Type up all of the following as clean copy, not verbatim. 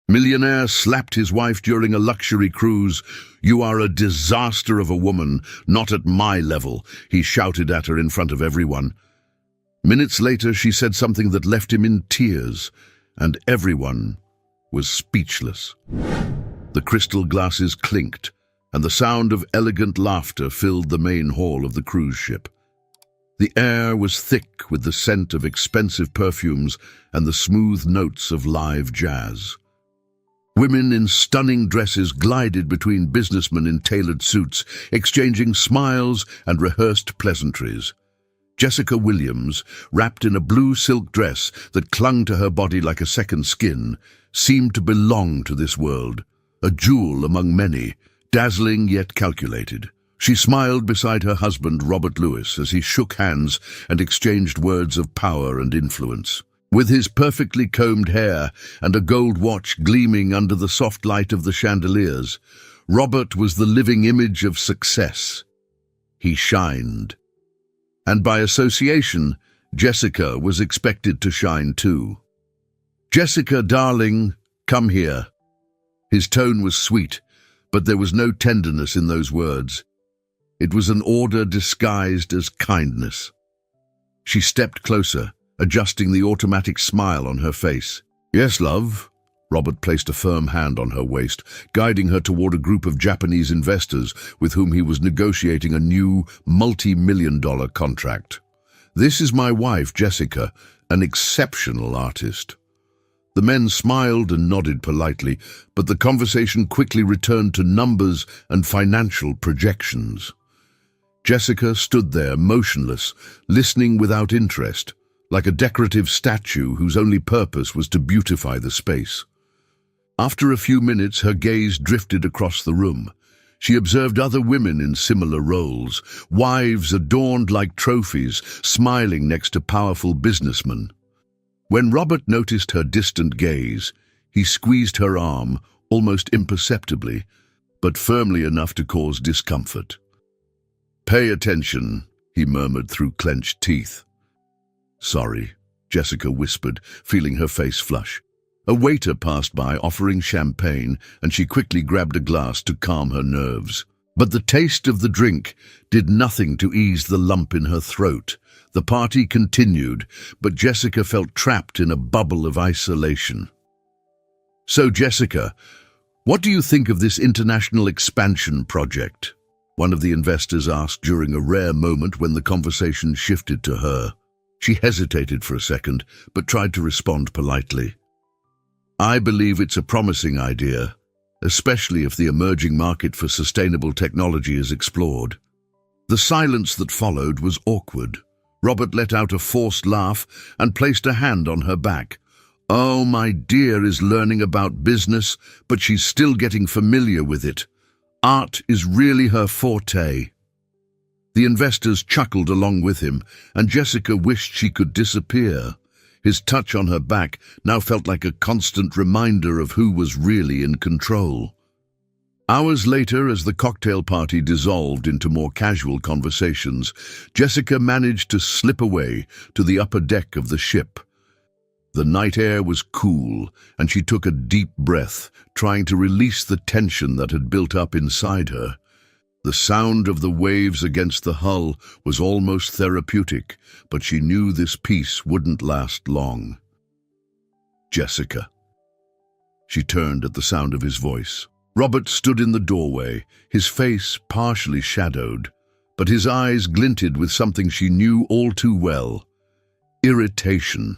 Millionaire slapped his wife during a luxury cruise. "You are a disaster of a woman, not at my level," he shouted at her in front of everyone. Minutes later, she said something that left him in tears, and everyone was speechless. The crystal glasses clinked, and the sound of elegant laughter filled the main hall of the cruise ship. The air was thick with the scent of expensive perfumes and the smooth notes of live jazz. Women in stunning dresses glided between businessmen in tailored suits, exchanging smiles and rehearsed pleasantries. Jessica Williams, wrapped in a blue silk dress that clung to her body like a second skin, seemed to belong to this world, a jewel among many, dazzling yet calculated. She smiled beside her husband, Robert Louis, as he shook hands and exchanged words of power and influence. With his perfectly combed hair and a gold watch gleaming under the soft light of the chandeliers, Robert was the living image of success. He shined. And by association, Jessica was expected to shine too. "Jessica, darling, come here." His tone was sweet, but there was no tenderness in those words. It was an order disguised as kindness. She stepped closer, adjusting the automatic smile on her face. "Yes, love." Robert placed a firm hand on her waist, guiding her toward a group of Japanese investors with whom he was negotiating a new multi-million-dollar contract. "This is my wife, Jessica, an exceptional artist." The men smiled and nodded politely, but the conversation quickly returned to numbers and financial projections. Jessica stood there, motionless, listening without interest, like a decorative statue whose only purpose was to beautify the space. After a few minutes, her gaze drifted across the room. She observed other women in similar roles, wives adorned like trophies, smiling next to powerful businessmen. When Robert noticed her distant gaze, he squeezed her arm, almost imperceptibly, but firmly enough to cause discomfort. "Pay attention," he murmured through clenched teeth. "Sorry," Jessica whispered, feeling her face flush. A waiter passed by offering champagne, and she quickly grabbed a glass to calm her nerves. But the taste of the drink did nothing to ease the lump in her throat. The party continued, but Jessica felt trapped in a bubble of isolation. "So, Jessica, what do you think of this international expansion project?" one of the investors asked during a rare moment when the conversation shifted to her. She hesitated for a second, but tried to respond politely. "I believe it's a promising idea, especially if the emerging market for sustainable technology is explored." The silence that followed was awkward. Robert let out a forced laugh and placed a hand on her back. "Oh, my dear is learning about business, but she's still getting familiar with it. Art is really her forte." The investors chuckled along with him, and Jessica wished she could disappear. His touch on her back now felt like a constant reminder of who was really in control. Hours later, as the cocktail party dissolved into more casual conversations, Jessica managed to slip away to the upper deck of the ship. The night air was cool, and she took a deep breath, trying to release the tension that had built up inside her. The sound of the waves against the hull was almost therapeutic, but she knew this peace wouldn't last long. "Jessica." She turned at the sound of his voice. Robert stood in the doorway, his face partially shadowed, but his eyes glinted with something she knew all too well: irritation.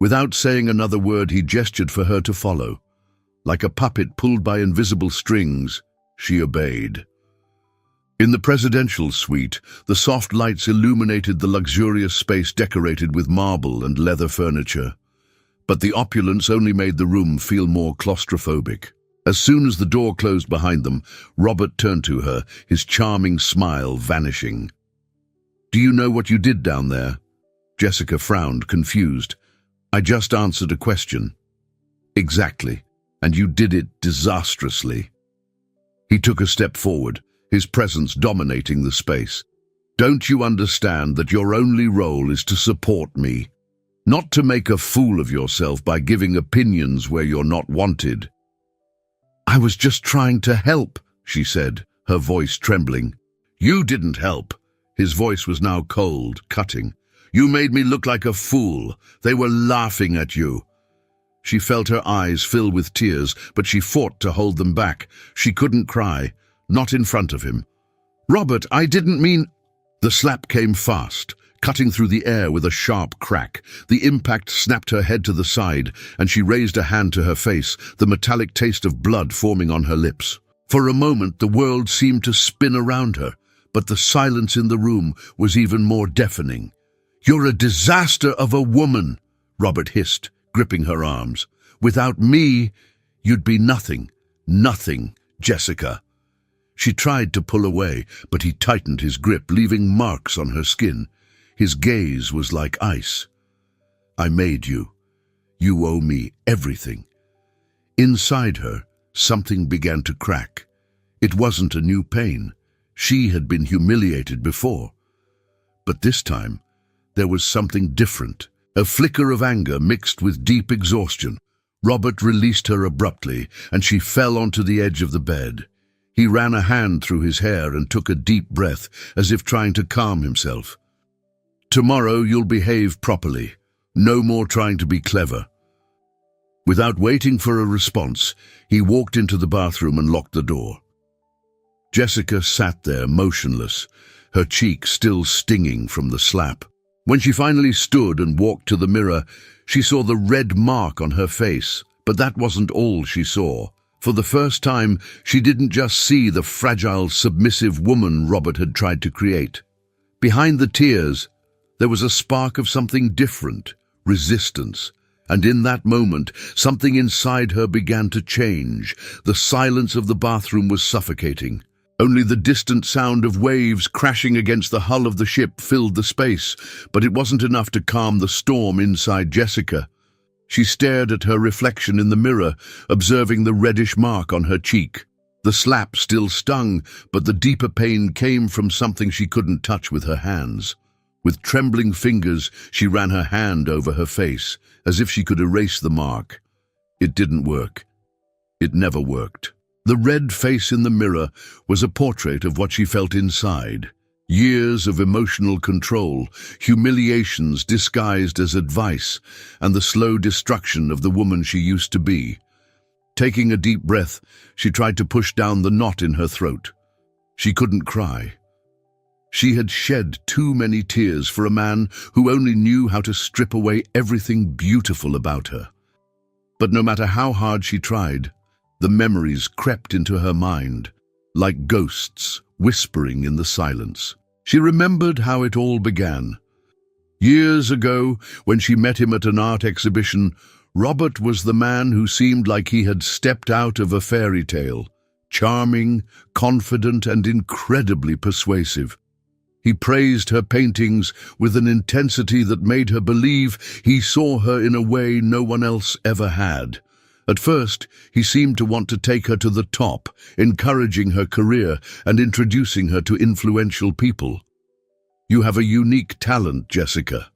Without saying another word, he gestured for her to follow. Like a puppet pulled by invisible strings, she obeyed. In the presidential suite, the soft lights illuminated the luxurious space decorated with marble and leather furniture. But the opulence only made the room feel more claustrophobic. As soon as the door closed behind them, Robert turned to her, his charming smile vanishing. "Do you know what you did down there?" Jessica frowned, confused. "I just answered a question." "Exactly, and you did it disastrously." He took a step forward, his presence dominating the space. "Don't you understand that your only role is to support me?" Not to make a fool of yourself by giving opinions where you're not wanted. I was just trying to help, she said, her voice trembling. You didn't help. His voice was now cold, cutting. You made me look like a fool. They were laughing at you. She felt her eyes fill with tears, but she fought to hold them back. She couldn't cry, not in front of him. Robert, I didn't mean... The slap came fast, cutting through the air with a sharp crack. The impact snapped her head to the side, and she raised a hand to her face, the metallic taste of blood forming on her lips. For a moment, the world seemed to spin around her, but the silence in the room was even more deafening. You're a disaster of a woman, Robert hissed, gripping her arms. Without me, you'd be nothing. Nothing, Jessica. She tried to pull away, but he tightened his grip, leaving marks on her skin. His gaze was like ice. I made you. You owe me everything. Inside her, something began to crack. It wasn't a new pain. She had been humiliated before. But this time, there was something different. A flicker of anger mixed with deep exhaustion. Robert released her abruptly, and she fell onto the edge of the bed. He ran a hand through his hair and took a deep breath, as if trying to calm himself. Tomorrow you'll behave properly. No more trying to be clever. Without waiting for a response, he walked into the bathroom and locked the door. Jessica sat there motionless, her cheek still stinging from the slap. When she finally stood and walked to the mirror, she saw the red mark on her face, but that wasn't all she saw. For the first time, she didn't just see the fragile, submissive woman Robert had tried to create. Behind the tears, there was a spark of something different, resistance. And in that moment, something inside her began to change. The silence of the bathroom was suffocating. Only the distant sound of waves crashing against the hull of the ship filled the space, but it wasn't enough to calm the storm inside Jessica. She stared at her reflection in the mirror, observing the reddish mark on her cheek. The slap still stung, but the deeper pain came from something she couldn't touch with her hands. With trembling fingers, she ran her hand over her face, as if she could erase the mark. It didn't work. It never worked. The red face in the mirror was a portrait of what she felt inside. Years of emotional control, humiliations disguised as advice, and the slow destruction of the woman she used to be. Taking a deep breath, she tried to push down the knot in her throat. She couldn't cry. She had shed too many tears for a man who only knew how to strip away everything beautiful about her. But no matter how hard she tried, the memories crept into her mind, like ghosts whispering in the silence. She remembered how it all began. Years ago, when she met him at an art exhibition, Robert was the man who seemed like he had stepped out of a fairy tale, charming, confident, and incredibly persuasive. He praised her paintings with an intensity that made her believe he saw her in a way no one else ever had. At first, he seemed to want to take her to the top, encouraging her career and introducing her to influential people. You have a unique talent, Jessica.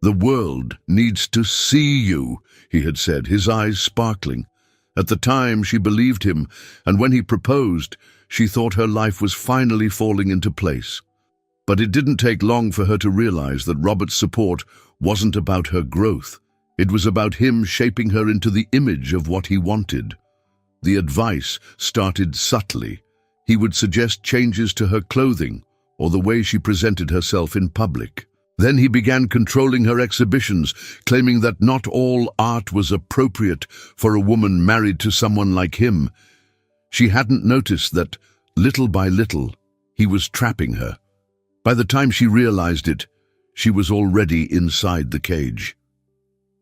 The world needs to see you, he had said, his eyes sparkling. At the time, she believed him, and when he proposed, she thought her life was finally falling into place. But it didn't take long for her to realize that Robert's support wasn't about her growth. It was about him shaping her into the image of what he wanted. The advice started subtly. He would suggest changes to her clothing or the way she presented herself in public. Then he began controlling her exhibitions, claiming that not all art was appropriate for a woman married to someone like him. She hadn't noticed that, little by little, he was trapping her. By the time she realized it, she was already inside the cage.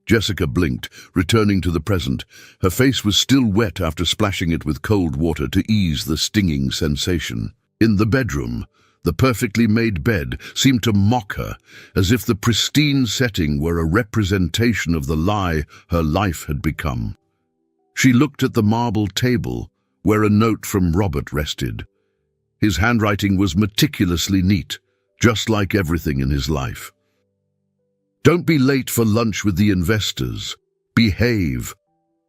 Jessica blinked, returning to the present. Her face was still wet after splashing it with cold water to ease the stinging sensation. In the bedroom, the perfectly made bed seemed to mock her, as if the pristine setting were a representation of the lie her life had become. She looked at the marble table, where a note from Robert rested. His handwriting was meticulously neat, just like everything in his life. Don't be late for lunch with the investors. Behave.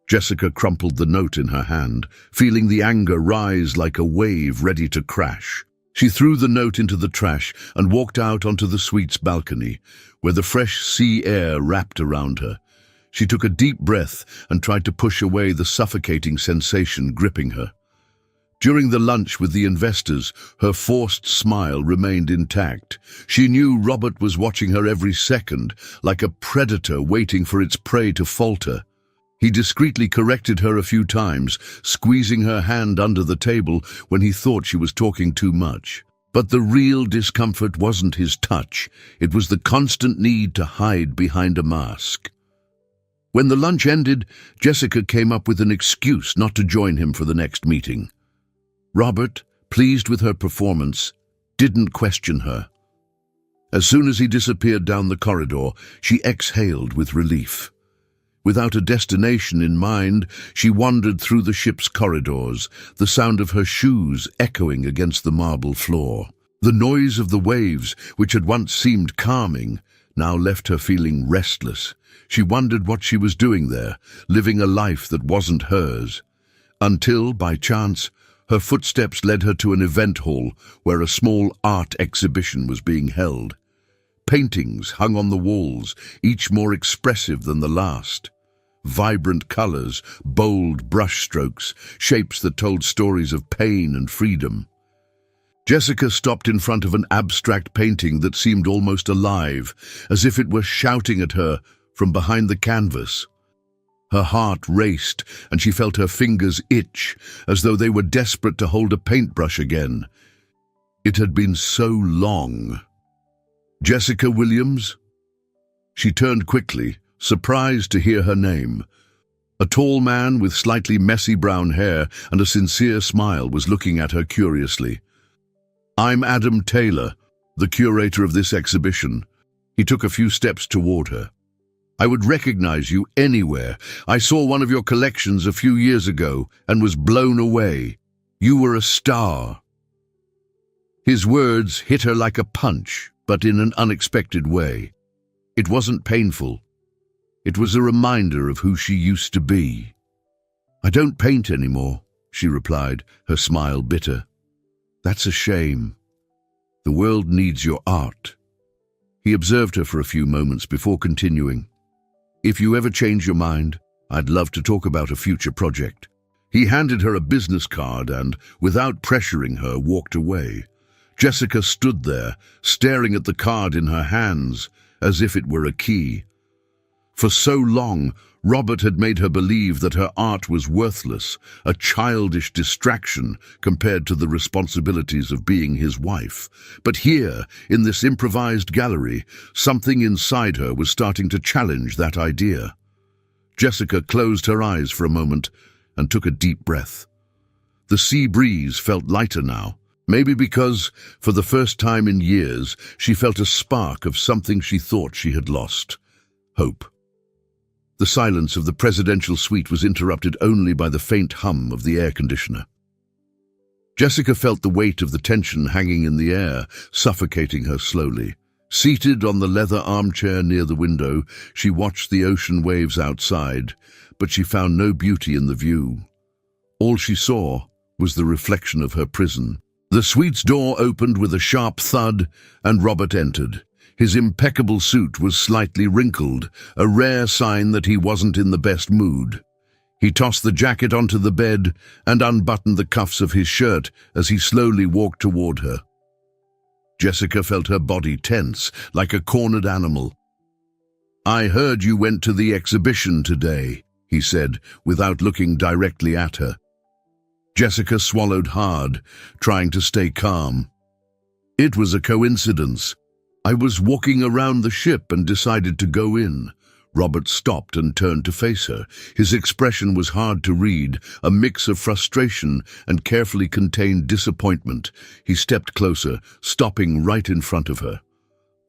Jessica crumpled the note in her hand, feeling the anger rise like a wave ready to crash. She threw the note into the trash and walked out onto the suite's balcony, where the fresh sea air wrapped around her. She took a deep breath and tried to push away the suffocating sensation gripping her. During the lunch with the investors, her forced smile remained intact. She knew Robert was watching her every second, like a predator waiting for its prey to falter. He discreetly corrected her a few times, squeezing her hand under the table when he thought she was talking too much. But the real discomfort wasn't his touch. It was the constant need to hide behind a mask. When the lunch ended, Jessica came up with an excuse not to join him for the next meeting. Robert, pleased with her performance, didn't question her. As soon as he disappeared down the corridor, she exhaled with relief. Without a destination in mind, she wandered through the ship's corridors, the sound of her shoes echoing against the marble floor. The noise of the waves, which had once seemed calming, now left her feeling restless. She wondered what she was doing there, living a life that wasn't hers. Until, by chance, her footsteps led her to an event hall where a small art exhibition was being held. Paintings hung on the walls, each more expressive than the last. Vibrant colors, bold brushstrokes, shapes that told stories of pain and freedom. Jessica stopped in front of an abstract painting that seemed almost alive, as if it were shouting at her from behind the canvas. Her heart raced, and she felt her fingers itch, as though they were desperate to hold a paintbrush again. It had been so long. Jessica Williams? She turned quickly, surprised to hear her name. A tall man with slightly messy brown hair and a sincere smile was looking at her curiously. I'm Adam Taylor, the curator of this exhibition. He took a few steps toward her. I would recognize you anywhere. I saw one of your collections a few years ago and was blown away. You were a star. His words hit her like a punch, but in an unexpected way. It wasn't painful. It was a reminder of who she used to be. I don't paint anymore, she replied, her smile bitter. That's a shame. The world needs your art. He observed her for a few moments before continuing. If you ever change your mind, I'd love to talk about a future project. He handed her a business card and, without pressuring her, walked away. Jessica stood there, staring at the card in her hands, as if it were a key. For so long, Robert had made her believe that her art was worthless, a childish distraction compared to the responsibilities of being his wife. But here, in this improvised gallery, something inside her was starting to challenge that idea. Jessica closed her eyes for a moment and took a deep breath. The sea breeze felt lighter now, maybe because, for the first time in years, she felt a spark of something she thought she had lost: hope. The silence of the presidential suite was interrupted only by the faint hum of the air conditioner. Jessica felt the weight of the tension hanging in the air, suffocating her slowly. Seated on the leather armchair near the window, she watched the ocean waves outside, but she found no beauty in the view. All she saw was the reflection of her prison. The suite's door opened with a sharp thud, and Robert entered. His impeccable suit was slightly wrinkled, a rare sign that he wasn't in the best mood. He tossed the jacket onto the bed and unbuttoned the cuffs of his shirt as he slowly walked toward her. Jessica felt her body tense, like a cornered animal. I heard you went to the exhibition today, he said, without looking directly at her. Jessica swallowed hard, trying to stay calm. It was a coincidence. I was walking around the ship and decided to go in. Robert stopped and turned to face her. His expression was hard to read, a mix of frustration and carefully contained disappointment. He stepped closer, stopping right in front of her.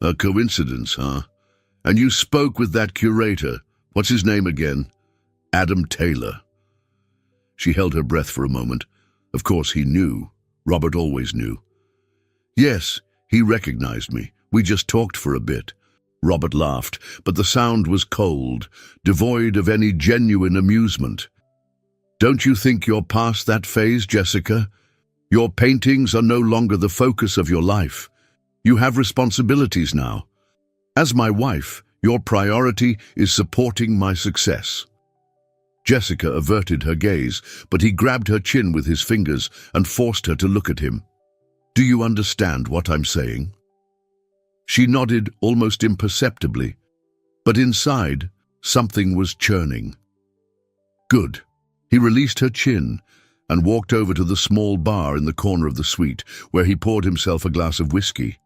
A coincidence, huh? And you spoke with that curator. What's his name again? Adam Taylor. She held her breath for a moment. Of course he knew. Robert always knew. Yes, he recognized me. We just talked for a bit. Robert laughed, but the sound was cold, devoid of any genuine amusement. Don't you think you're past that phase, Jessica? Your paintings are no longer the focus of your life. You have responsibilities now. As my wife, your priority is supporting my success. Jessica averted her gaze, but he grabbed her chin with his fingers and forced her to look at him. Do you understand what I'm saying? She nodded almost imperceptibly, but inside, something was churning. Good. He released her chin and walked over to the small bar in the corner of the suite, where he poured himself a glass of whiskey.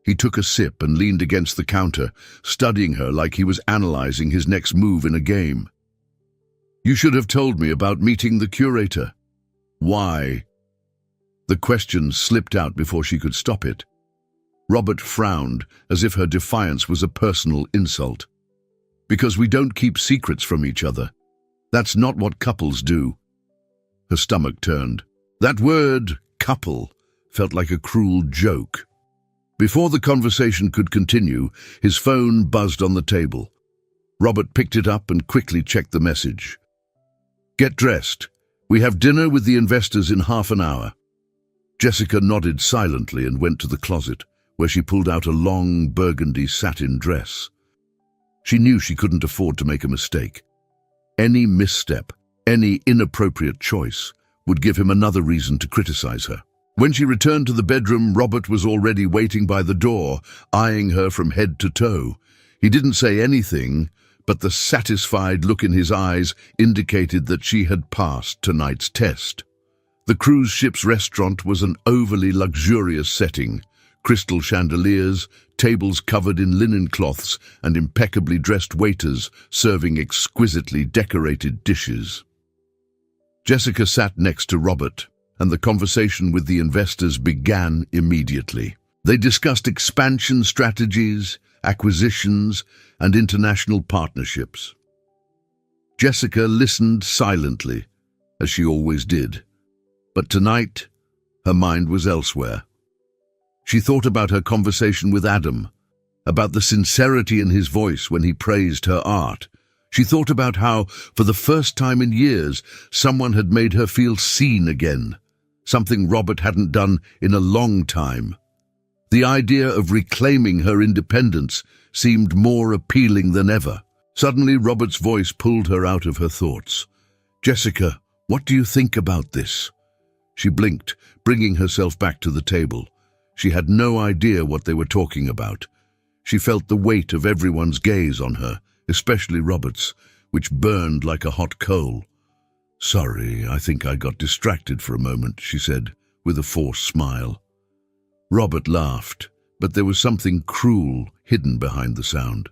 He took a sip and leaned against the counter, studying her like he was analyzing his next move in a game. You should have told me about meeting the curator. Why? The question slipped out before she could stop it. Robert frowned, as if her defiance was a personal insult. Because we don't keep secrets from each other. That's not what couples do. Her stomach turned. That word, couple, felt like a cruel joke. Before the conversation could continue, his phone buzzed on the table. Robert picked it up and quickly checked the message. Get dressed. We have dinner with the investors in half an hour. Jessica nodded silently and went to the closet, where she pulled out a long burgundy satin dress. She knew she couldn't afford to make a mistake. Any misstep, any inappropriate choice, would give him another reason to criticize her. When she returned to the bedroom, Robert was already waiting by the door, eyeing her from head to toe. He didn't say anything, but the satisfied look in his eyes indicated that she had passed tonight's test. The cruise ship's restaurant was an overly luxurious setting. Crystal chandeliers, tables covered in linen cloths, and impeccably dressed waiters serving exquisitely decorated dishes. Jessica sat next to Robert, and the conversation with the investors began immediately. They discussed expansion strategies, acquisitions, and international partnerships. Jessica listened silently, as she always did. But tonight, her mind was elsewhere. She thought about her conversation with Adam, about the sincerity in his voice when he praised her art. She thought about how, for the first time in years, someone had made her feel seen again, something Robert hadn't done in a long time. The idea of reclaiming her independence seemed more appealing than ever. Suddenly, Robert's voice pulled her out of her thoughts. Jessica, what do you think about this? She blinked, bringing herself back to the table. She had no idea what they were talking about. She felt the weight of everyone's gaze on her, especially Robert's, which burned like a hot coal. Sorry, I think I got distracted for a moment, she said, with a forced smile. Robert laughed, but there was something cruel hidden behind the sound.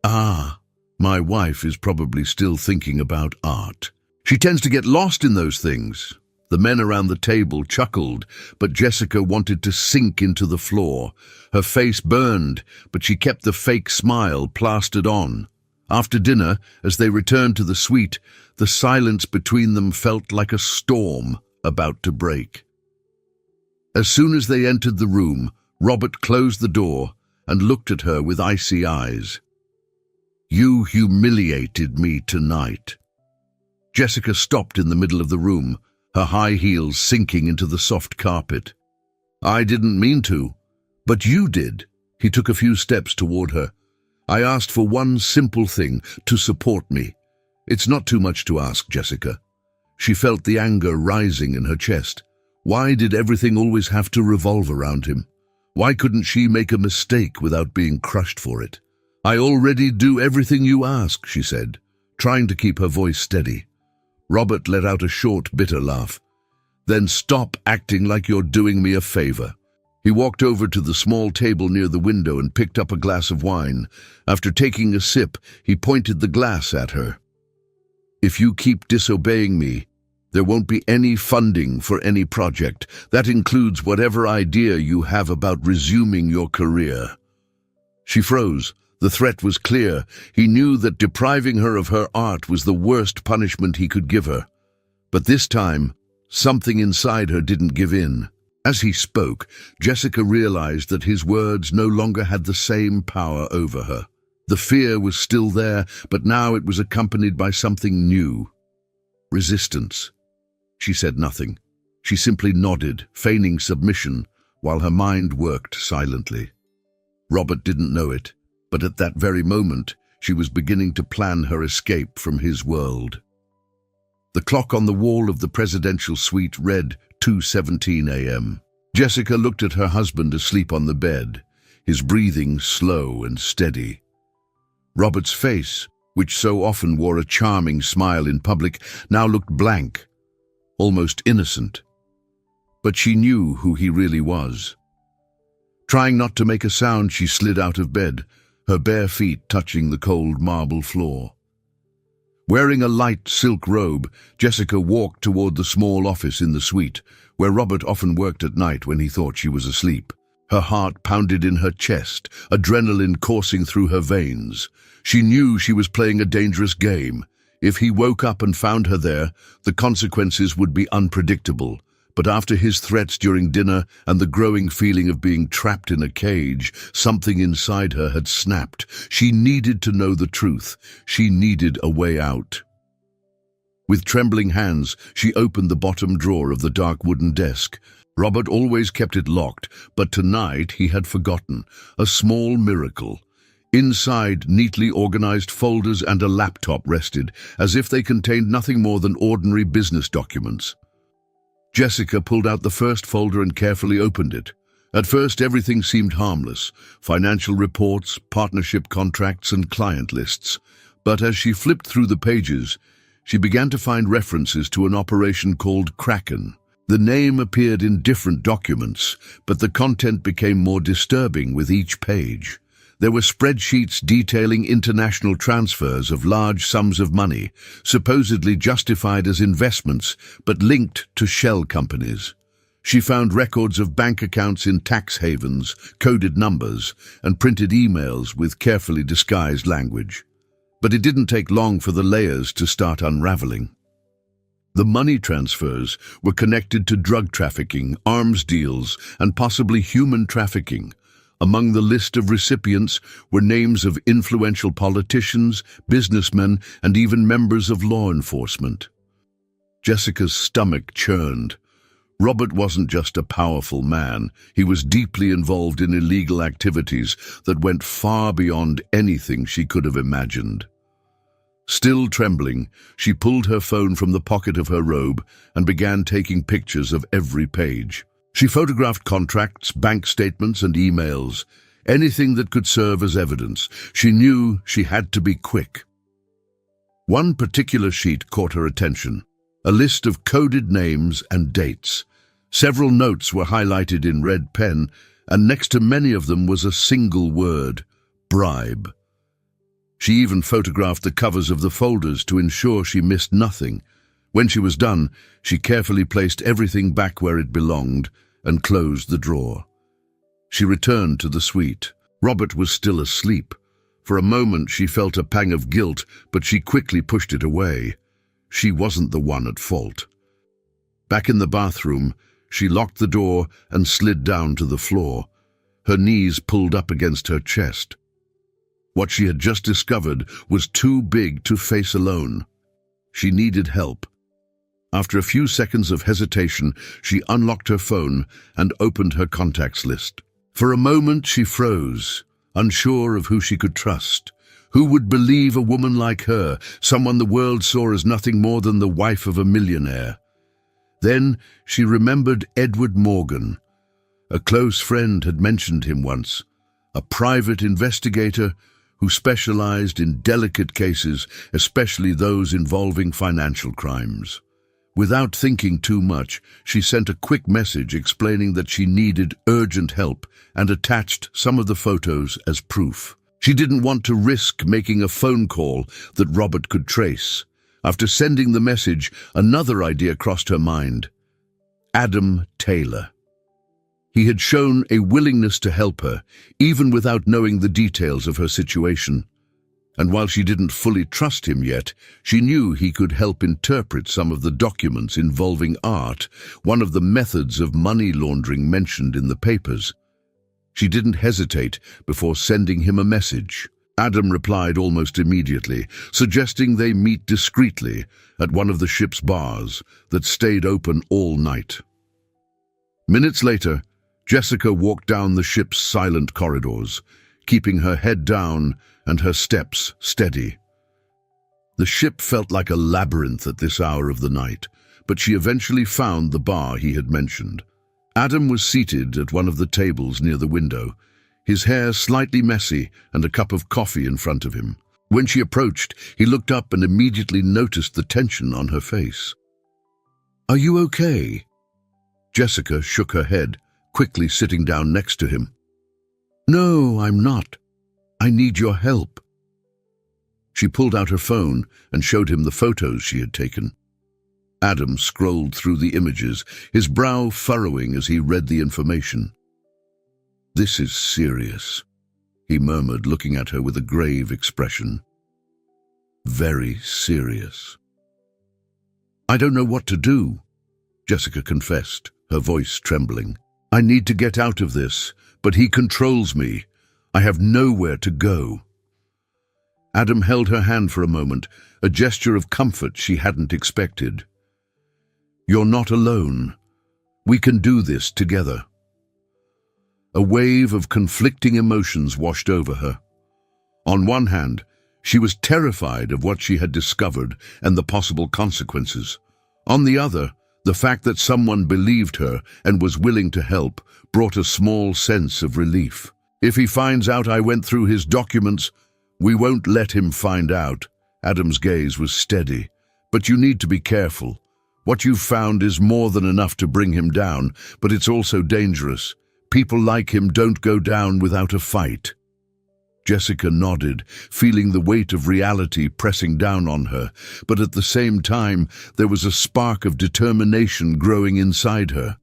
Ah, my wife is probably still thinking about art. She tends to get lost in those things. The men around the table chuckled, but Jessica wanted to sink into the floor. Her face burned, but she kept the fake smile plastered on. After dinner, as they returned to the suite, the silence between them felt like a storm about to break. As soon as they entered the room, Robert closed the door and looked at her with icy eyes. You humiliated me tonight. Jessica stopped in the middle of the room, her high heels sinking into the soft carpet. I didn't mean to, but you did. He took a few steps toward her. I asked for one simple thing, to support me. It's not too much to ask, Jessica. She felt the anger rising in her chest. Why did everything always have to revolve around him? Why couldn't she make a mistake without being crushed for it? I already do everything you ask, she said, trying to keep her voice steady. Robert let out a short, bitter laugh. Then stop acting like you're doing me a favor. He walked over to the small table near the window and picked up a glass of wine. After taking a sip, he pointed the glass at her. If you keep disobeying me, there won't be any funding for any project. That includes whatever idea you have about resuming your career. She froze. The threat was clear. He knew that depriving her of her art was the worst punishment he could give her. But this time, something inside her didn't give in. As he spoke, Jessica realized that his words no longer had the same power over her. The fear was still there, but now it was accompanied by something new. Resistance. She said nothing. She simply nodded, feigning submission, while her mind worked silently. Robert didn't know it, but at that very moment, she was beginning to plan her escape from his world. The clock on the wall of the presidential suite read 2:17 a.m. Jessica looked at her husband asleep on the bed, his breathing slow and steady. Robert's face, which so often wore a charming smile in public, now looked blank, almost innocent. But she knew who he really was. Trying not to make a sound, she slid out of bed, her bare feet touching the cold marble floor. Wearing a light silk robe, Jessica walked toward the small office in the suite, where Robert often worked at night when he thought she was asleep. Her heart pounded in her chest, adrenaline coursing through her veins. She knew she was playing a dangerous game. If he woke up and found her there, the consequences would be unpredictable. But after his threats during dinner and the growing feeling of being trapped in a cage, something inside her had snapped. She needed to know the truth. She needed a way out. With trembling hands, she opened the bottom drawer of the dark wooden desk. Robert always kept it locked, but tonight he had forgotten. A small miracle. Inside, neatly organized folders and a laptop rested, as if they contained nothing more than ordinary business documents. Jessica pulled out the first folder and carefully opened it. At first, everything seemed harmless: financial reports, partnership contracts, and client lists. But as she flipped through the pages, she began to find references to an operation called Kraken. The name appeared in different documents, but the content became more disturbing with each page. There were spreadsheets detailing international transfers of large sums of money, supposedly justified as investments, but linked to shell companies. She found records of bank accounts in tax havens, coded numbers, and printed emails with carefully disguised language. But it didn't take long for the layers to start unraveling. The money transfers were connected to drug trafficking, arms deals, and possibly human trafficking. Among the list of recipients were names of influential politicians, businessmen, and even members of law enforcement. Jessica's stomach churned. Robert wasn't just a powerful man. He was deeply involved in illegal activities that went far beyond anything she could have imagined. Still trembling, she pulled her phone from the pocket of her robe and began taking pictures of every page. She photographed contracts, bank statements, and emails, anything that could serve as evidence. She knew she had to be quick. One particular sheet caught her attention: a list of coded names and dates. Several notes were highlighted in red pen, and next to many of them was a single word: bribe. She even photographed the covers of the folders to ensure she missed nothing. When she was done, she carefully placed everything back where it belonged and closed the drawer. She returned to the suite. Robert was still asleep. For a moment she felt a pang of guilt, but she quickly pushed it away. She wasn't the one at fault. Back in the bathroom, she locked the door and slid down to the floor, her knees pulled up against her chest. What she had just discovered was too big to face alone. She needed help. After a few seconds of hesitation, she unlocked her phone and opened her contacts list. For a moment she froze, unsure of who she could trust. Who would believe a woman like her, someone the world saw as nothing more than the wife of a millionaire? Then she remembered Edward Morgan. A close friend had mentioned him once, a private investigator who specialized in delicate cases, especially those involving financial crimes. Without thinking too much, she sent a quick message explaining that she needed urgent help and attached some of the photos as proof. She didn't want to risk making a phone call that Robert could trace. After sending the message, another idea crossed her mind: Adam Taylor. He had shown a willingness to help her, even without knowing the details of her situation. And while she didn't fully trust him yet, she knew he could help interpret some of the documents involving art, one of the methods of money laundering mentioned in the papers. She didn't hesitate before sending him a message. Adam replied almost immediately, suggesting they meet discreetly at one of the ship's bars that stayed open all night. Minutes later, Jessica walked down the ship's silent corridors, keeping her head down and her steps steady. The ship felt like a labyrinth at this hour of the night, but she eventually found the bar he had mentioned. Adam was seated at one of the tables near the window, his hair slightly messy and a cup of coffee in front of him. When she approached, he looked up and immediately noticed the tension on her face. "Are you okay?" Jessica shook her head, quickly sitting down next to him. "No, I'm not. I need your help." She pulled out her phone and showed him the photos she had taken. Adam scrolled through the images, his brow furrowing as he read the information. "This is serious," he murmured, looking at her with a grave expression. "Very serious." "I don't know what to do," Jessica confessed, her voice trembling. "I need to get out of this, but he controls me. I have nowhere to go." Adam held her hand for a moment, a gesture of comfort she hadn't expected. "You're not alone. We can do this together." A wave of conflicting emotions washed over her. On one hand, she was terrified of what she had discovered and the possible consequences. On the other, the fact that someone believed her and was willing to help brought a small sense of relief. "If he finds out I went through his documents, we won't let him find out." Adam's gaze was steady. "But you need to be careful. What you've found is more than enough to bring him down, but it's also dangerous. People like him don't go down without a fight." Jessica nodded, feeling the weight of reality pressing down on her, but at the same time there was a spark of determination growing inside her.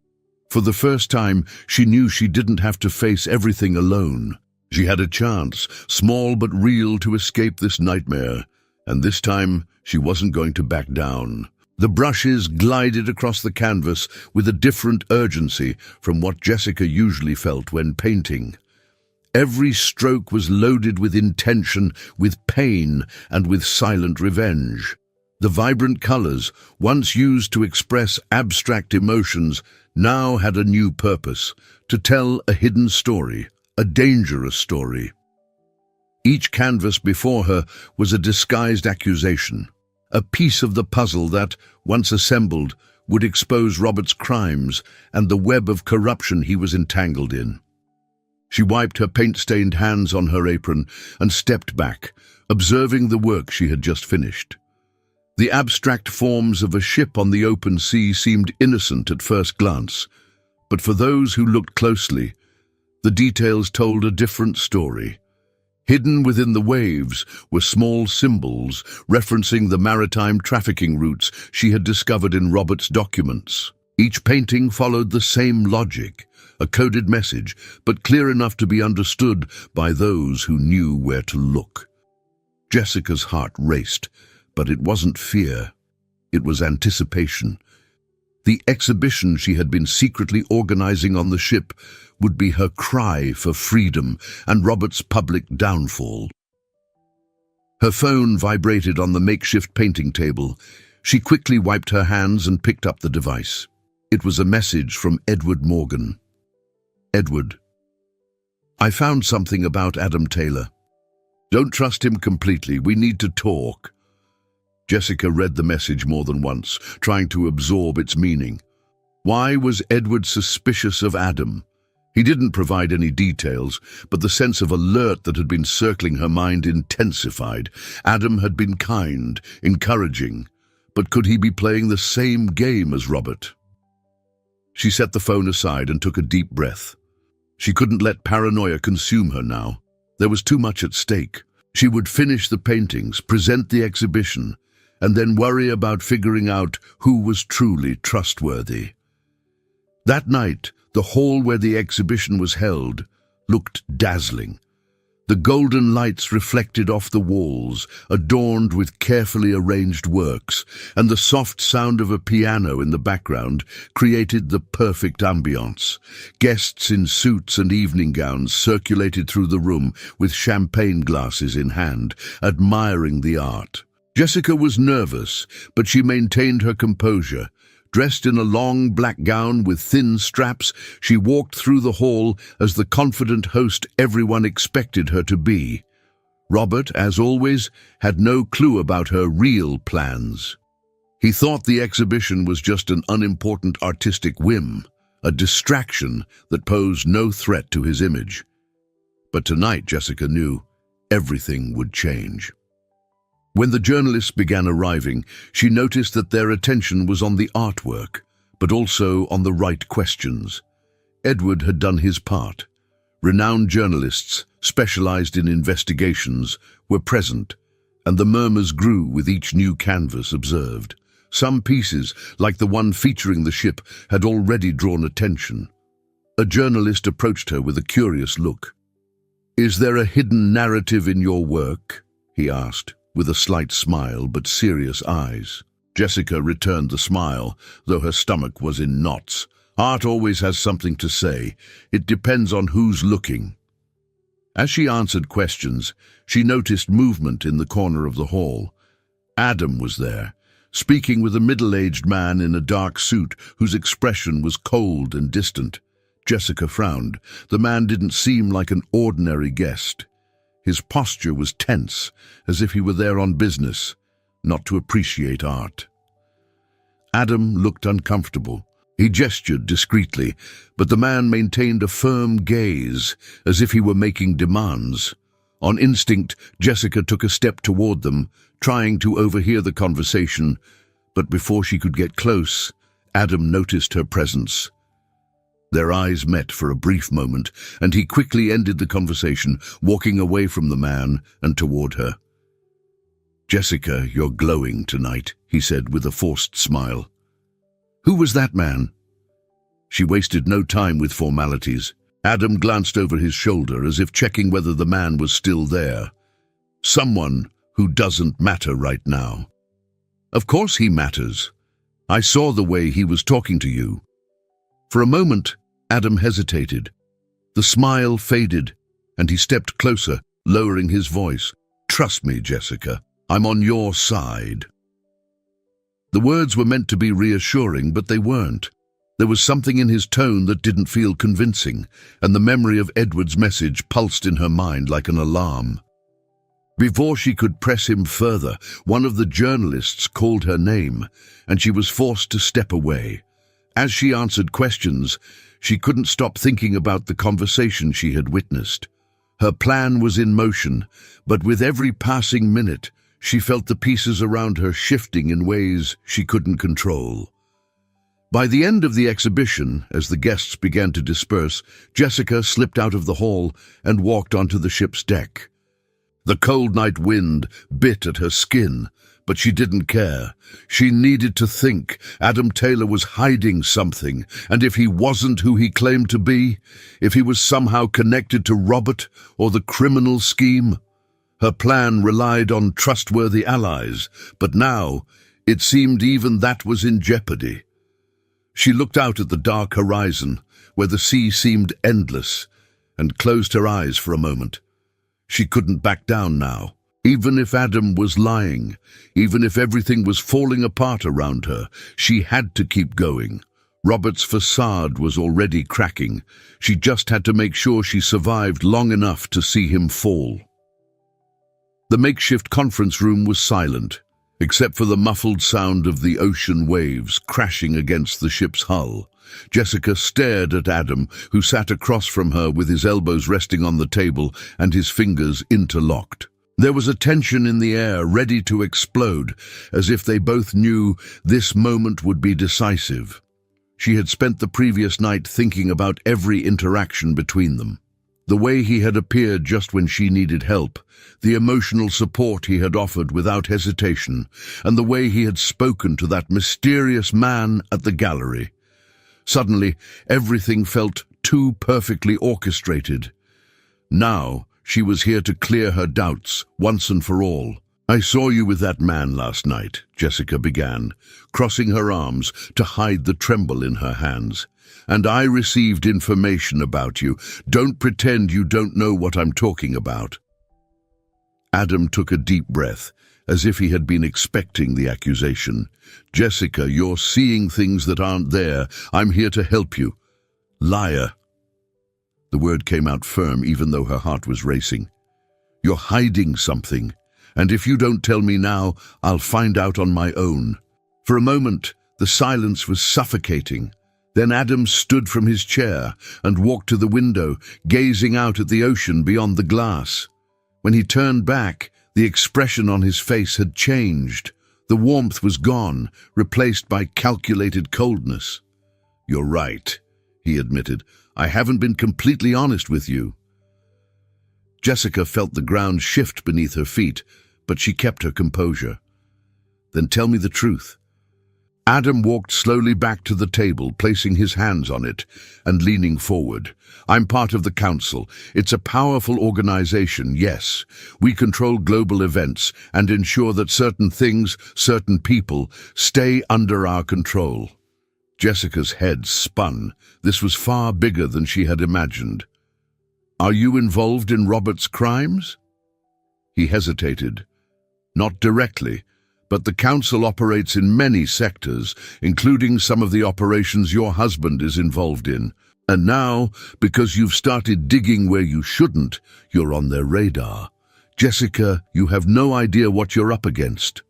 For the first time, she knew she didn't have to face everything alone. She had a chance, small but real, to escape this nightmare, and this time she wasn't going to back down. The brushes glided across the canvas with a different urgency from what Jessica usually felt when painting. Every stroke was loaded with intention, with pain, and with silent revenge. The vibrant colors, once used to express abstract emotions, now had a new purpose: to tell a hidden story, a dangerous story. Each canvas before her was a disguised accusation, a piece of the puzzle that, once assembled, would expose Robert's crimes and the web of corruption he was entangled in. She wiped her paint-stained hands on her apron and stepped back, observing the work she had just finished. The abstract forms of a ship on the open sea seemed innocent at first glance, but for those who looked closely, the details told a different story. Hidden within the waves were small symbols referencing the maritime trafficking routes she had discovered in Robert's documents. Each painting followed the same logic, a coded message, but clear enough to be understood by those who knew where to look. Jessica's heart raced, but it wasn't fear. It was anticipation. The exhibition she had been secretly organizing on the ship would be her cry for freedom and Robert's public downfall. Her phone vibrated on the makeshift painting table. She quickly wiped her hands and picked up the device. It was a message from Edward Morgan. "Edward, I found something about Adam Taylor. Don't trust him completely. We need to talk." Jessica read the message more than once, trying to absorb its meaning. Why was Edward suspicious of Adam? He didn't provide any details, but the sense of alert that had been circling her mind intensified. Adam had been kind, encouraging, but could he be playing the same game as Robert? She set the phone aside and took a deep breath. She couldn't let paranoia consume her now. There was too much at stake. She would finish the paintings, present the exhibition, and then worry about figuring out who was truly trustworthy. That night, the hall where the exhibition was held looked dazzling. The golden lights reflected off the walls, adorned with carefully arranged works, and the soft sound of a piano in the background created the perfect ambience. Guests in suits and evening gowns circulated through the room with champagne glasses in hand, admiring the art. Jessica was nervous, but she maintained her composure. Dressed in a long black gown with thin straps, she walked through the hall as the confident host everyone expected her to be. Robert, as always, had no clue about her real plans. He thought the exhibition was just an unimportant artistic whim, a distraction that posed no threat to his image. But tonight, Jessica knew, everything would change. When the journalists began arriving, she noticed that their attention was on the artwork, but also on the right questions. Edward had done his part. Renowned journalists, specialized in investigations, were present, and the murmurs grew with each new canvas observed. Some pieces, like the one featuring the ship, had already drawn attention. A journalist approached her with a curious look. "Is there a hidden narrative in your work?" he asked, with a slight smile but serious eyes. Jessica returned the smile, though her stomach was in knots. Art always has something to say. It depends on who's looking. As she answered questions, she noticed movement in the corner of the hall. Adam was there, speaking with a middle-aged man in a dark suit whose expression was cold and distant. Jessica frowned. The man didn't seem like an ordinary guest. His posture was tense, as if he were there on business, not to appreciate art. Adam looked uncomfortable. He gestured discreetly, but the man maintained a firm gaze, as if he were making demands. On instinct, Jessica took a step toward them, trying to overhear the conversation, but before she could get close, Adam noticed her presence. Their eyes met for a brief moment, and he quickly ended the conversation, walking away from the man and toward her. "Jessica, you're glowing tonight," he said with a forced smile. "Who was that man?" She wasted no time with formalities. Adam glanced over his shoulder as if checking whether the man was still there. "Someone who doesn't matter right now." "Of course he matters. I saw the way he was talking to you." For a moment, Adam hesitated. The smile faded, and he stepped closer, lowering his voice. "Trust me, Jessica, I'm on your side." The words were meant to be reassuring, but they weren't. There was something in his tone that didn't feel convincing, and the memory of Edward's message pulsed in her mind like an alarm. Before she could press him further, one of the journalists called her name, and she was forced to step away. As she answered questions, she couldn't stop thinking about the conversation she had witnessed. Her plan was in motion, but with every passing minute, she felt the pieces around her shifting in ways she couldn't control. By the end of the exhibition, as the guests began to disperse, Jessica slipped out of the hall and walked onto the ship's deck. The cold night wind bit at her skin, but she didn't care. She needed to think. Adam Taylor was hiding something, and if he wasn't who he claimed to be, if he was somehow connected to Robert or the criminal scheme, her plan relied on trustworthy allies, but now it seemed even that was in jeopardy. She looked out at the dark horizon, where the sea seemed endless, and closed her eyes for a moment. She couldn't back down now. Even if Adam was lying, even if everything was falling apart around her, she had to keep going. Robert's facade was already cracking. She just had to make sure she survived long enough to see him fall. The makeshift conference room was silent, except for the muffled sound of the ocean waves crashing against the ship's hull. Jessica stared at Adam, who sat across from her with his elbows resting on the table and his fingers interlocked. There was a tension in the air, ready to explode, as if they both knew this moment would be decisive. She had spent the previous night thinking about every interaction between them. The way he had appeared just when she needed help, the emotional support he had offered without hesitation, and the way he had spoken to that mysterious man at the gallery. Suddenly, everything felt too perfectly orchestrated. Now, She was here to clear her doubts, once and for all. "I saw you with that man last night," Jessica began, crossing her arms to hide the tremble in her hands. "And I received information about you. Don't pretend you don't know what I'm talking about." Adam took a deep breath, as if he had been expecting the accusation. "Jessica, you're seeing things that aren't there. I'm here to help you." "Liar." The word came out firm, even though her heart was racing. "You're hiding something, and if you don't tell me now, I'll find out on my own." For a moment, the silence was suffocating. Then Adam stood from his chair and walked to the window, gazing out at the ocean beyond the glass. When he turned back, the expression on his face had changed. The warmth was gone, replaced by calculated coldness. "You're right," he admitted. "I haven't been completely honest with you." Jessica felt the ground shift beneath her feet, but she kept her composure. "Then tell me the truth." Adam walked slowly back to the table, placing his hands on it and leaning forward. "I'm part of the council. It's a powerful organization, yes. We control global events and ensure that certain things, certain people, stay under our control." Jessica's head spun. This was far bigger than she had imagined. "Are you involved in Robert's crimes?" He hesitated. "Not directly, but the council operates in many sectors, including some of the operations your husband is involved in. And now, because you've started digging where you shouldn't, you're on their radar. Jessica, you have no idea what you're up against."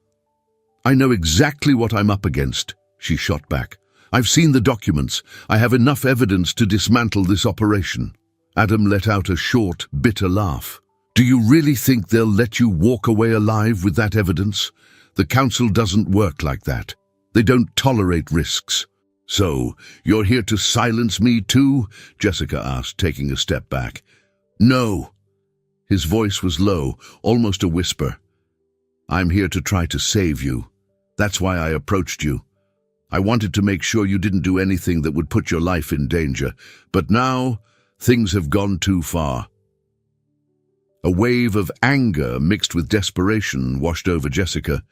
"I know exactly what I'm up against," she shot back. "I've seen the documents. I have enough evidence to dismantle this operation." Adam let out a short, bitter laugh. "Do you really think they'll let you walk away alive with that evidence? The council doesn't work like that. They don't tolerate risks." "So, you're here to silence me too?" Jessica asked, taking a step back. "No." His voice was low, almost a whisper. "I'm here to try to save you. That's why I approached you. I wanted to make sure you didn't do anything that would put your life in danger. But now, things have gone too far." A wave of anger mixed with desperation washed over Jessica.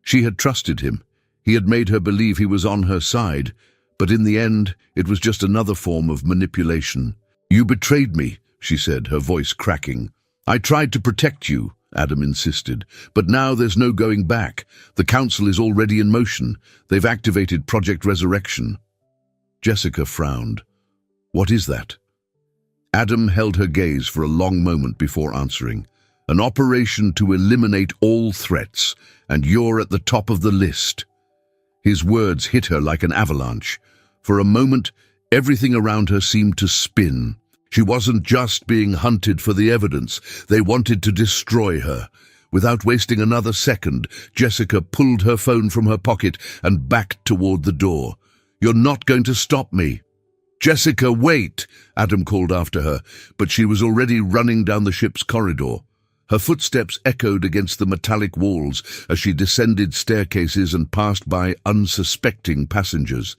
She had trusted him. He had made her believe he was on her side, but in the end, it was just another form of manipulation. "You betrayed me," she said, her voice cracking. "I tried to protect you," Adam insisted, "but now there's no going back. The council is already in motion. They've activated Project Resurrection." Jessica frowned. "What is that?" Adam held her gaze for a long moment before answering. "An operation to eliminate all threats, and you're at the top of the list." His words hit her like an avalanche. For a moment, everything around her seemed to spin. She wasn't just being hunted for the evidence. They wanted to destroy her. Without wasting another second, Jessica pulled her phone from her pocket and backed toward the door. "You're not going to stop me." "Jessica, wait!" Adam called after her, but she was already running down the ship's corridor. Her footsteps echoed against the metallic walls as she descended staircases and passed by unsuspecting passengers.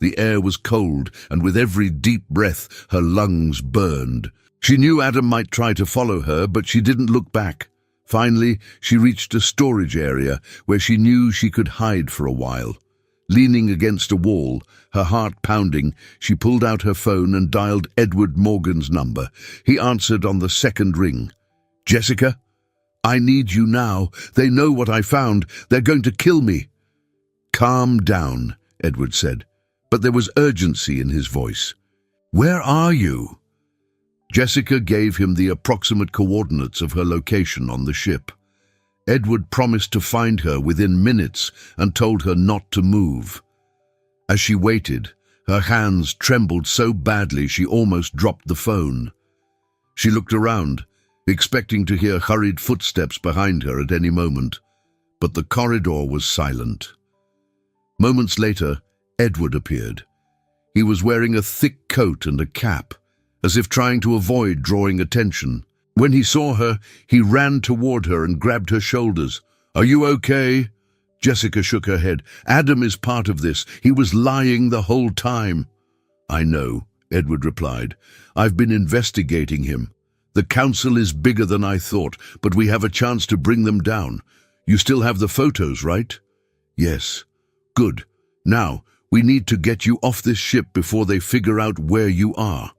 The air was cold, and with every deep breath, her lungs burned. She knew Adam might try to follow her, but she didn't look back. Finally, she reached a storage area where she knew she could hide for a while. Leaning against a wall, her heart pounding, she pulled out her phone and dialed Edward Morgan's number. He answered on the second ring. "Jessica? I need you now. They know what I found. They're going to kill me." "Calm down," Edward said, but there was urgency in his voice. "Where are you?" Jessica gave him the approximate coordinates of her location on the ship. Edward promised to find her within minutes and told her not to move. As she waited, her hands trembled so badly she almost dropped the phone. She looked around, expecting to hear hurried footsteps behind her at any moment, but the corridor was silent. Moments later, Edward appeared. He was wearing a thick coat and a cap, as if trying to avoid drawing attention. When he saw her, he ran toward her and grabbed her shoulders. "Are you okay?" Jessica shook her head. "Adam is part of this. He was lying the whole time." "I know," Edward replied. "I've been investigating him. The council is bigger than I thought, but we have a chance to bring them down. You still have the photos, right? Yes. Good. Now, we need to get you off this ship before they figure out where you are.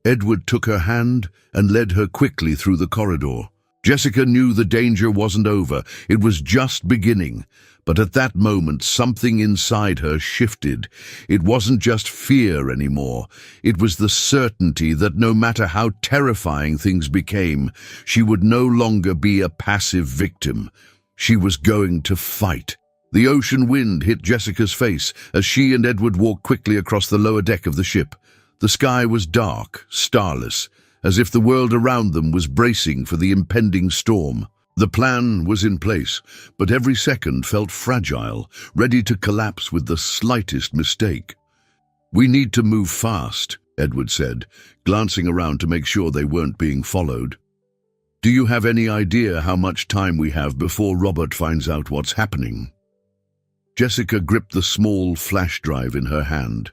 Edward took her hand and led her quickly through the corridor. Jessica knew the danger wasn't over. It was just beginning. But at that moment, something inside her shifted. It wasn't just fear anymore. It was the certainty that no matter how terrifying things became, she would no longer be a passive victim. She was going to fight. The ocean wind hit Jessica's face as she and Edward walked quickly across the lower deck of the ship. The sky was dark, starless, as if the world around them was bracing for the impending storm. The plan was in place, but every second felt fragile, ready to collapse with the slightest mistake. "We need to move fast," Edward said, glancing around to make sure they weren't being followed. "Do you have any idea how much time we have before Robert finds out what's happening?" Jessica gripped the small flash drive in her hand.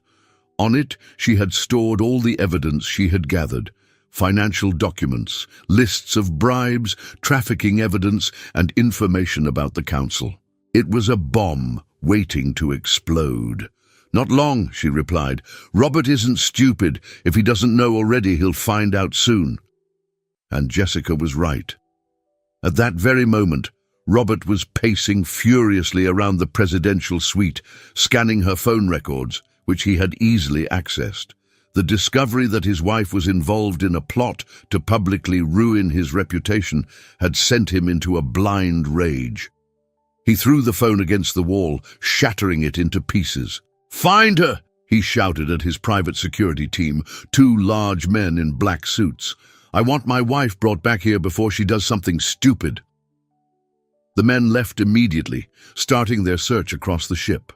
On it, she had stored all the evidence she had gathered: financial documents, lists of bribes, trafficking evidence, and information about the council. It was a bomb waiting to explode. "Not long," she replied. "Robert isn't stupid. If he doesn't know already, he'll find out soon." And Jessica was right. At that very moment, Robert was pacing furiously around the presidential suite, scanning her phone records, which he had easily accessed. The discovery that his wife was involved in a plot to publicly ruin his reputation had sent him into a blind rage. He threw the phone against the wall, shattering it into pieces. "Find her!" he shouted at his private security team, two large men in black suits. "I want my wife brought back here before she does something stupid." The men left immediately, starting their search across the ship.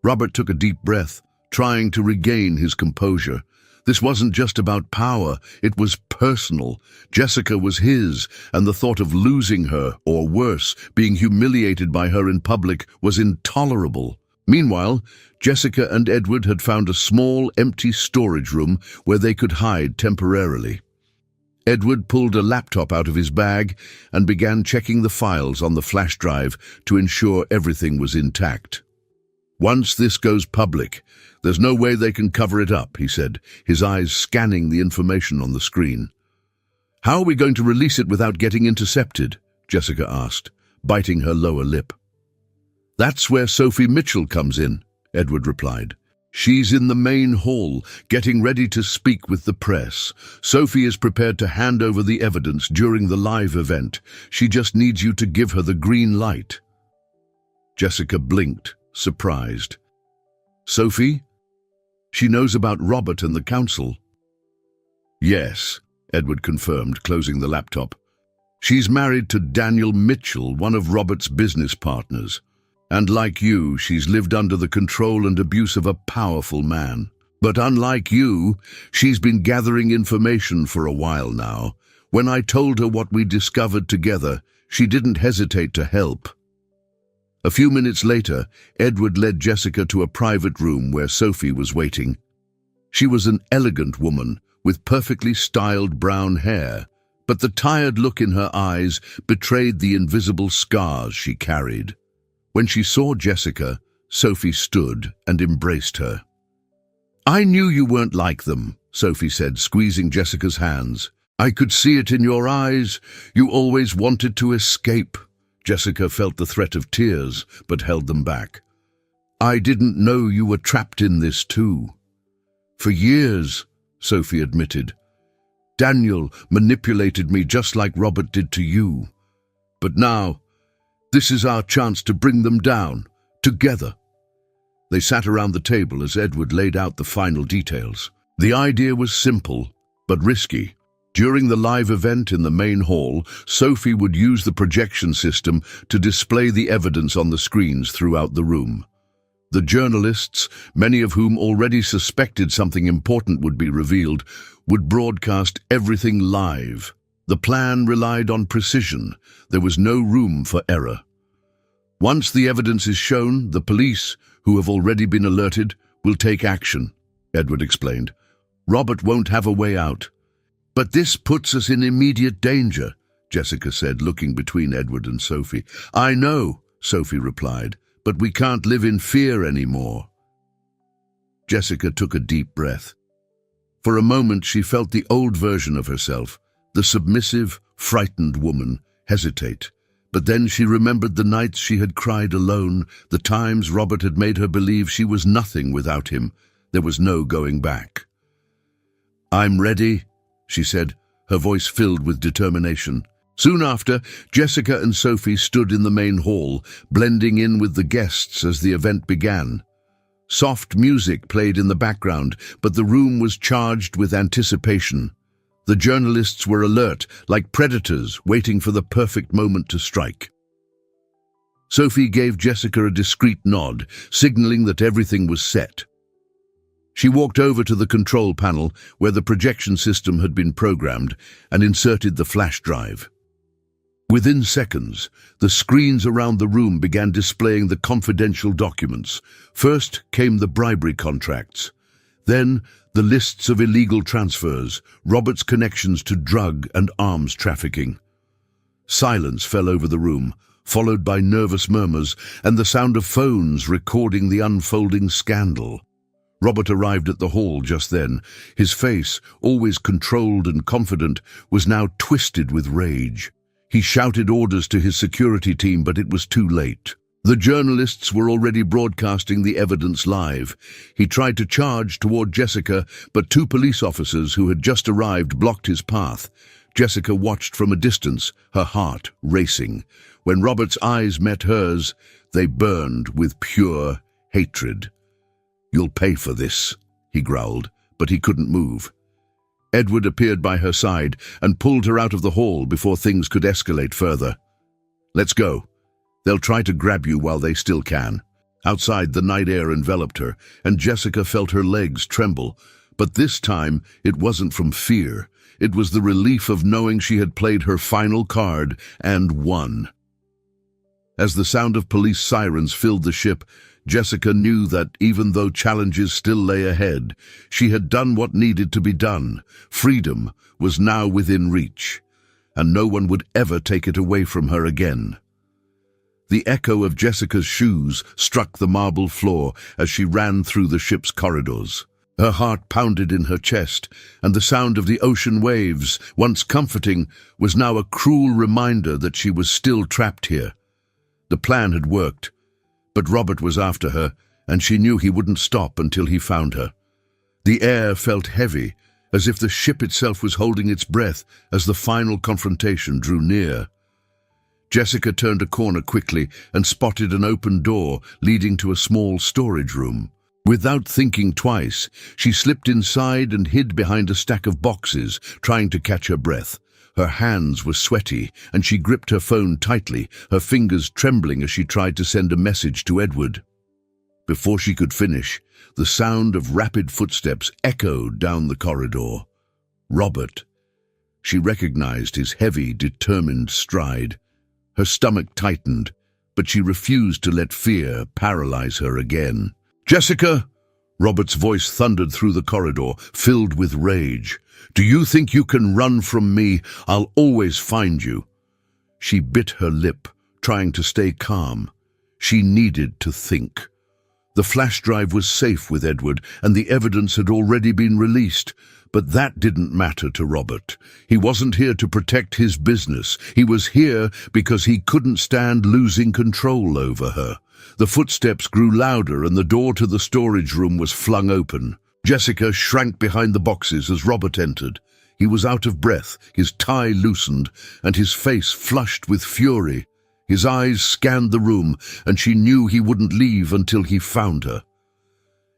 Robert took a deep breath, trying to regain his composure. This wasn't just about power, it was personal. Jessica was his, and the thought of losing her, or worse, being humiliated by her in public, was intolerable. Meanwhile, Jessica and Edward had found a small, empty storage room where they could hide temporarily. Edward pulled a laptop out of his bag and began checking the files on the flash drive to ensure everything was intact. "Once this goes public, there's no way they can cover it up," he said, his eyes scanning the information on the screen. "How are we going to release it without getting intercepted?" Jessica asked, biting her lower lip. "That's where Sophie Mitchell comes in," Edward replied. "She's in the main hall, getting ready to speak with the press. Sophie is prepared to hand over the evidence during the live event. She just needs you to give her the green light." Jessica blinked, surprised. "Sophie? She knows about Robert and the council?" "Yes," Edward confirmed, closing the laptop. "She's married to Daniel Mitchell, one of Robert's business partners. And like you, she's lived under the control and abuse of a powerful man. But unlike you, she's been gathering information for a while now. When I told her what we discovered together, she didn't hesitate to help." A few minutes later, Edward led Jessica to a private room where Sophie was waiting. She was an elegant woman with perfectly styled brown hair, but the tired look in her eyes betrayed the invisible scars she carried. When she saw Jessica, Sophie stood and embraced her. "I knew you weren't like them," Sophie said, squeezing Jessica's hands. "I could see it in your eyes. You always wanted to escape." Jessica felt the threat of tears, but held them back. "I didn't know you were trapped in this too." "For years," Sophie admitted. "Daniel manipulated me just like Robert did to you. But now, this is our chance to bring them down, together." They sat around the table as Edward laid out the final details. The idea was simple, but risky. During the live event in the main hall, Sophie would use the projection system to display the evidence on the screens throughout the room. The journalists, many of whom already suspected something important would be revealed, would broadcast everything live. The plan relied on precision. There was no room for error. "Once the evidence is shown, the police, who have already been alerted, will take action," Edward explained. "Robert won't have a way out. "But this puts us in immediate danger," Jessica said, looking between Edward and Sophie. "I know," Sophie replied, "but we can't live in fear anymore." Jessica took a deep breath. For a moment she felt the old version of herself, the submissive, frightened woman, hesitate. But then she remembered the nights she had cried alone, the times Robert had made her believe she was nothing without him. There was no going back. "I'm ready," she said, her voice filled with determination. Soon after, Jessica and Sophie stood in the main hall, blending in with the guests as the event began. Soft music played in the background, but the room was charged with anticipation. The journalists were alert, like predators waiting for the perfect moment to strike. Sophie gave Jessica a discreet nod, signaling that everything was set. She walked over to the control panel where the projection system had been programmed and inserted the flash drive. Within seconds, the screens around the room began displaying the confidential documents. First came the bribery contracts. Then the lists of illegal transfers, Robert's connections to drug and arms trafficking. Silence fell over the room, followed by nervous murmurs and the sound of phones recording the unfolding scandal. Robert arrived at the hall just then. His face, always controlled and confident, was now twisted with rage. He shouted orders to his security team, but it was too late. The journalists were already broadcasting the evidence live. He tried to charge toward Jessica, but two police officers who had just arrived blocked his path. Jessica watched from a distance, her heart racing. When Robert's eyes met hers, they burned with pure hatred. "You'll pay for this," he growled, but he couldn't move. Edward appeared by her side and pulled her out of the hall before things could escalate further. "Let's go. They'll try to grab you while they still can." Outside, the night air enveloped her, and Jessica felt her legs tremble. But this time, it wasn't from fear. It was the relief of knowing she had played her final card and won. As the sound of police sirens filled the ship, Jessica knew that even though challenges still lay ahead, she had done what needed to be done. Freedom was now within reach, and no one would ever take it away from her again. The echo of Jessica's shoes struck the marble floor as she ran through the ship's corridors. Her heart pounded in her chest, and the sound of the ocean waves, once comforting, was now a cruel reminder that she was still trapped here. The plan had worked, but Robert was after her, and she knew he wouldn't stop until he found her. The air felt heavy, as if the ship itself was holding its breath as the final confrontation drew near. Jessica turned a corner quickly and spotted an open door leading to a small storage room. Without thinking twice, she slipped inside and hid behind a stack of boxes, trying to catch her breath. Her hands were sweaty, and she gripped her phone tightly, her fingers trembling as she tried to send a message to Edward. Before she could finish, the sound of rapid footsteps echoed down the corridor. Robert. She recognized his heavy, determined stride. Her stomach tightened, but she refused to let fear paralyze her again. "Jessica!" Robert's voice thundered through the corridor, filled with rage. "Do you think you can run from me? I'll always find you." She bit her lip, trying to stay calm. She needed to think. The flash drive was safe with Edward, and the evidence had already been released. But that didn't matter to Robert. He wasn't here to protect his business. He was here because he couldn't stand losing control over her. The footsteps grew louder, and the door to the storage room was flung open. Jessica shrank behind the boxes as Robert entered. He was out of breath, his tie loosened, and his face flushed with fury. His eyes scanned the room, and she knew he wouldn't leave until he found her.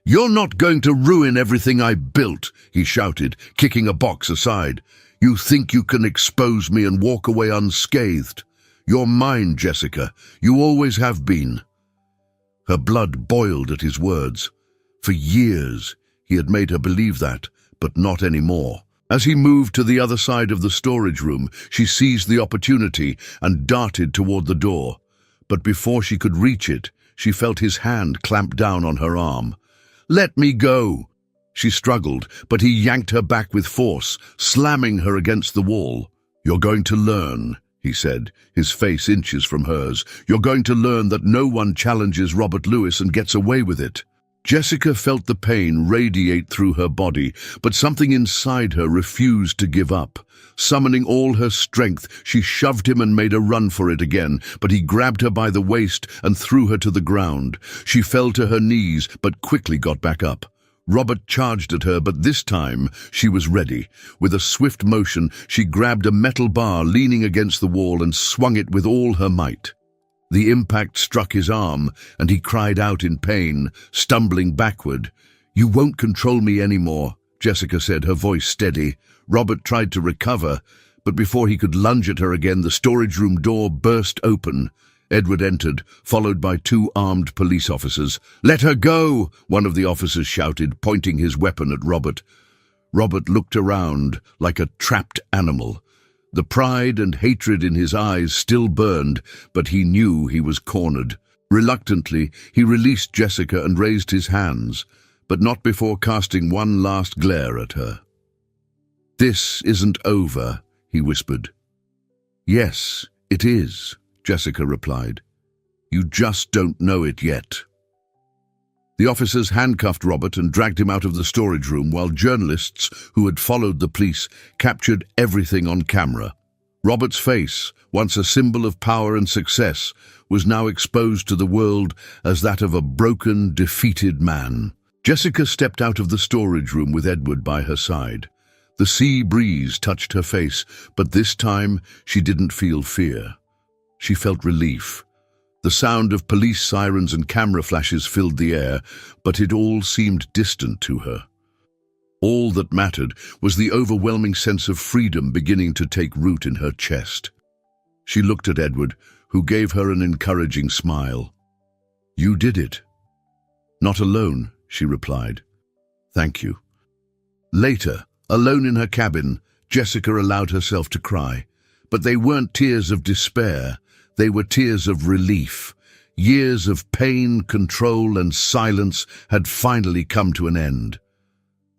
"You're not going to ruin everything I built," he shouted, kicking a box aside. "You think you can expose me and walk away unscathed? You're mine, Jessica. You always have been." Her blood boiled at his words. For years, he had made her believe that, but not anymore. As he moved to the other side of the storage room, she seized the opportunity and darted toward the door. But before she could reach it, she felt his hand clamp down on her arm. "Let me go!" She struggled, but he yanked her back with force, slamming her against the wall. "You're going to learn," he said, his face inches from hers. "You're going to learn that no one challenges Robert Lewis and gets away with it." Jessica felt the pain radiate through her body, but something inside her refused to give up. Summoning all her strength, she shoved him and made a run for it again, but he grabbed her by the waist and threw her to the ground. She fell to her knees, but quickly got back up. Robert charged at her, but this time she was ready. With a swift motion, she grabbed a metal bar leaning against the wall and swung it with all her might. The impact struck his arm, and he cried out in pain, stumbling backward. "You won't control me anymore," Jessica said, her voice steady. Robert tried to recover, but before he could lunge at her again, the storage room door burst open. Edward entered, followed by 2 armed police officers. "Let her go!" one of the officers shouted, pointing his weapon at Robert. Robert looked around like a trapped animal. The pride and hatred in his eyes still burned, but he knew he was cornered. Reluctantly, he released Jessica and raised his hands, but not before casting one last glare at her. "This isn't over," he whispered. "Yes, it is," Jessica replied. "You just don't know it yet." The officers handcuffed Robert and dragged him out of the storage room while journalists who had followed the police captured everything on camera. Robert's face, once a symbol of power and success, was now exposed to the world as that of a broken, defeated man. Jessica stepped out of the storage room with Edward by her side. The sea breeze touched her face, but this time she didn't feel fear. She felt relief. The sound of police sirens and camera flashes filled the air, but it all seemed distant to her. All that mattered was the overwhelming sense of freedom beginning to take root in her chest. She looked at Edward, who gave her an encouraging smile. "You did it." "Not alone," she replied. "Thank you." Later, alone in her cabin, Jessica allowed herself to cry. But they weren't tears of despair. They were tears of relief. Years of pain, control, and silence had finally come to an end.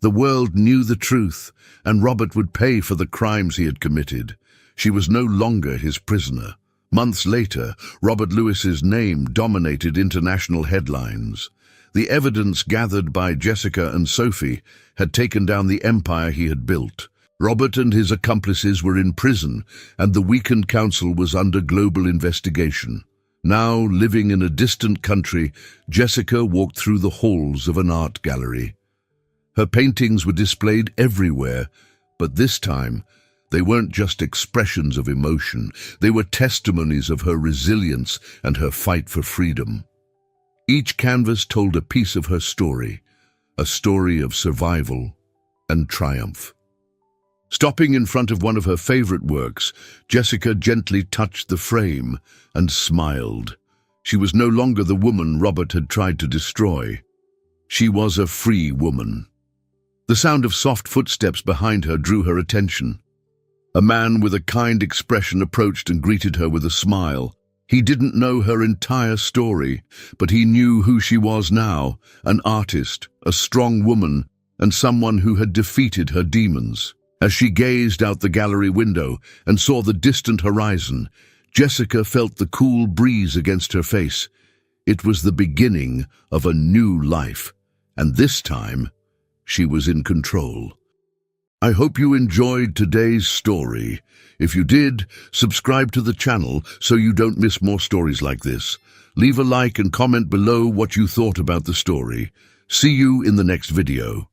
The world knew the truth, and Robert would pay for the crimes he had committed. She was no longer his prisoner. Months later, Robert Lewis's name dominated international headlines. The evidence gathered by Jessica and Sophie had taken down the empire he had built. Robert and his accomplices were in prison, and the weakened council was under global investigation. Now, living in a distant country, Jessica walked through the halls of an art gallery. Her paintings were displayed everywhere, but this time, they weren't just expressions of emotion. They were testimonies of her resilience and her fight for freedom. Each canvas told a piece of her story, a story of survival and triumph. Stopping in front of one of her favorite works, Jessica gently touched the frame and smiled. She was no longer the woman Robert had tried to destroy. She was a free woman. The sound of soft footsteps behind her drew her attention. A man with a kind expression approached and greeted her with a smile. He didn't know her entire story, but he knew who she was now, an artist, a strong woman, and someone who had defeated her demons. As she gazed out the gallery window and saw the distant horizon, Jessica felt the cool breeze against her face. It was the beginning of a new life, and this time, she was in control. I hope you enjoyed today's story. If you did, subscribe to the channel so you don't miss more stories like this. Leave a like and comment below what you thought about the story. See you in the next video.